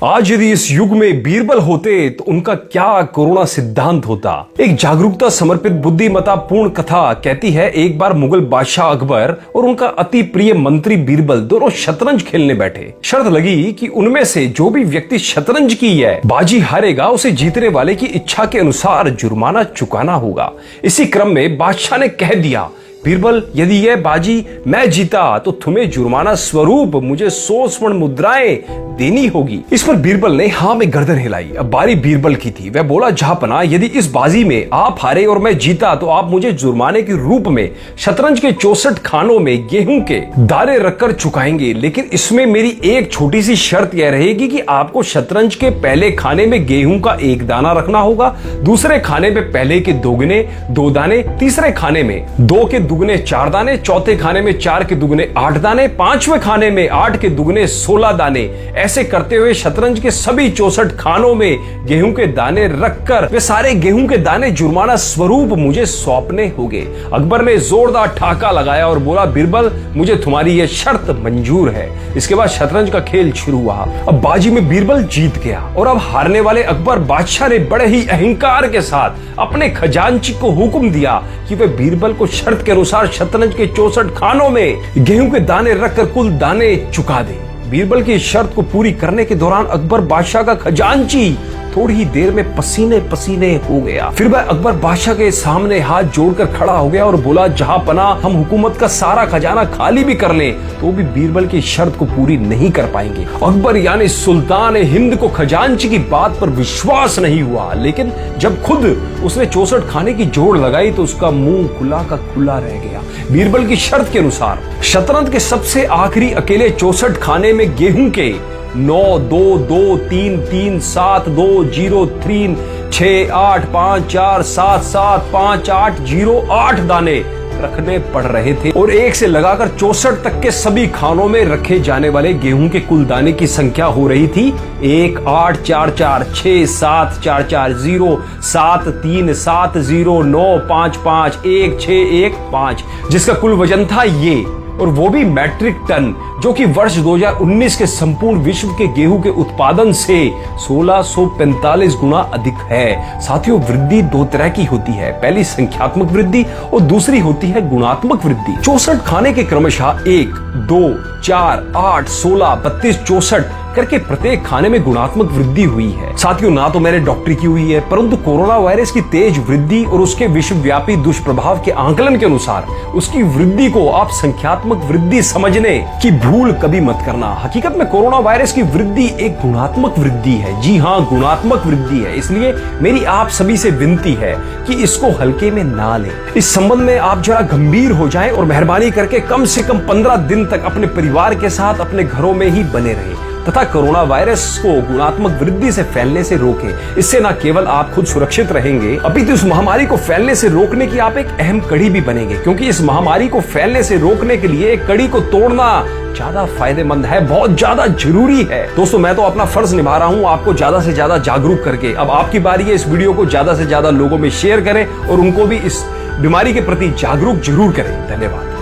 आज यदि इस युग में बीरबल होते तो उनका क्या कोरोना सिद्धांत होता। एक जागरूकता समर्पित बुद्धिमत्ता पूर्ण कथा कहती है, एक बार मुगल बादशाह अकबर और उनका अति प्रिय मंत्री बीरबल दोनों शतरंज खेलने बैठे। शर्त लगी कि उनमें से जो भी व्यक्ति शतरंज की है बाजी हारेगा, उसे जीतने वाले की इच्छा के अनुसार जुर्माना चुकाना होगा। इसी क्रम में बादशाह ने कह दिया, बीरबल, यदि यह बाजी मैं जीता तो तुम्हें जुर्माना स्वरूप मुझे 100 स्वर्ण मुद्राएं देनी होगी। इस पर बीरबल ने हाँ में गर्दन हिलाई। अब बारी बीरबल की थी। वह बोला, जहांपना, यदि इस बाजी में आप हारे और मैं जीता तो आप मुझे जुर्माने के रूप में शतरंज के 64 खानों में गेहूं के दाने रखकर चुकाएंगे, लेकिन इसमें मेरी एक छोटी सी शर्त यह रहेगी कि आपको शतरंज के पहले खाने में गेहूं का 1 दाना रखना होगा, दूसरे खाने में पहले के दोगुने 2 दाने, तीसरे खाने में 2 के दुगने 4 दाने, चौथे खाने में 4 के दुगने 8 दाने, 5वें खाने में 8 के दुगने 16 दाने। ऐसे करते हुए शतरंज के सभी 64 खानों में गेहूं के दाने रखकर वे सारे गेहूं के दाने जुर्माना स्वरूप मुझे सौंपने होंगे। अकबर ने जोरदार ठाका लगाया और बोला, बीरबल, मुझे तुम्हारी यह शर्त मंजूर है। इसके बाद शतरंज का खेल शुरू हुआ। अब बाजी में बीरबल जीत गया और अब हारने वाले अकबर बादशाह ने बड़े ही अहंकार के साथ अपने खजांची को हुक्म दिया कि वे बीरबल को शर्त के अनुसार शतरंज के 64 खानों में गेहूं के दाने रखकर कुल दाने चुका दे। बीरबल की शर्त को पूरी करने के दौरान अकबर बादशाह का खजांची थोड़ी ही देर में पसीने पसीने हो गया। फिर वह अकबर बादशाह के सामने हाथ जोड़कर खड़ा हो गया और बोला, जहां पना हम हुकूमत का सारा खजाना खाली भी कर लें तो भी बीरबल की शर्त को पूरी नहीं कर पाएंगे। अकबर यानी सुल्तान हिंद को खजांची की बात पर विश्वास नहीं हुआ, लेकिन जब खुद उसने 64 खाने की जोड़ लगाई तो उसका मुंह खुला का खुला रह गया। बीरबल की शर्त के अनुसार शतरंज के सबसे आखिरी अकेले 64 खाने में गेहूं के 9 2 2 3 3 7 2 0 3 6 8 5 4 7 7 5 8 0 8 दाने रखने पड़ रहे थे और 1 से लगाकर 64 तक के सभी खानों में रखे जाने वाले गेहूं के कुल दाने की संख्या हो रही थी 1 8 4 4 6 7 4 4 0 7 3 7 0 9 5 5 1 6 1 5, जिसका कुल वजन था ये, और वो भी मैट्रिक टन, जो कि वर्ष 2019 के संपूर्ण विश्व के गेहूं के उत्पादन से 1645 गुना अधिक है। साथियों, वृद्धि 2 तरह की होती है, पहली संख्यात्मक वृद्धि और दूसरी होती है गुणात्मक वृद्धि। 64 खाने के क्रमशः 1 2 4 8 16 32 64 करके प्रत्येक खाने में गुणात्मक वृद्धि हुई है। साथियों, ना तो मैंने डॉक्टरी की हुई है, परंतु कोरोना वायरस की तेज वृद्धि और उसके विश्वव्यापी दुष्प्रभाव के आंकलन के अनुसार उसकी वृद्धि को आप संख्यात्मक वृद्धि समझने की भूल कभी मत करना। हकीकत में कोरोना वायरस की वृद्धि एक गुणात्मक वृद्धि है। जी हाँ, गुणात्मक वृद्धि है। इसलिए मेरी आप सभी से विनती है कि इसको हल्के में ना लें। इस संबंध में आप जरा गंभीर हो जाएं और मेहरबानी करके कम से कम 15 दिन तक अपने परिवार के साथ अपने घरों में ही बने रहें तथा कोरोना वायरस को गुणात्मक वृद्धि से फैलने से रोकें। इससे न केवल आप खुद सुरक्षित रहेंगे, अपितु इस महामारी को फैलने से रोकने की आप एक अहम कड़ी भी बनेंगे, क्योंकि इस महामारी को फैलने से रोकने के लिए एक कड़ी को तोड़ना ज्यादा फायदेमंद है, बहुत ज्यादा जरूरी है। दोस्तों, मैं तो अपना फर्ज निभा रहा हूं आपको ज्यादा से ज्यादा जागरूक करके। अब आपकी बारी है, इस वीडियो को ज्यादा से ज्यादा लोगों में शेयर करें और उनको भी इस बीमारी के प्रति जागरूक जरूर करें। धन्यवाद।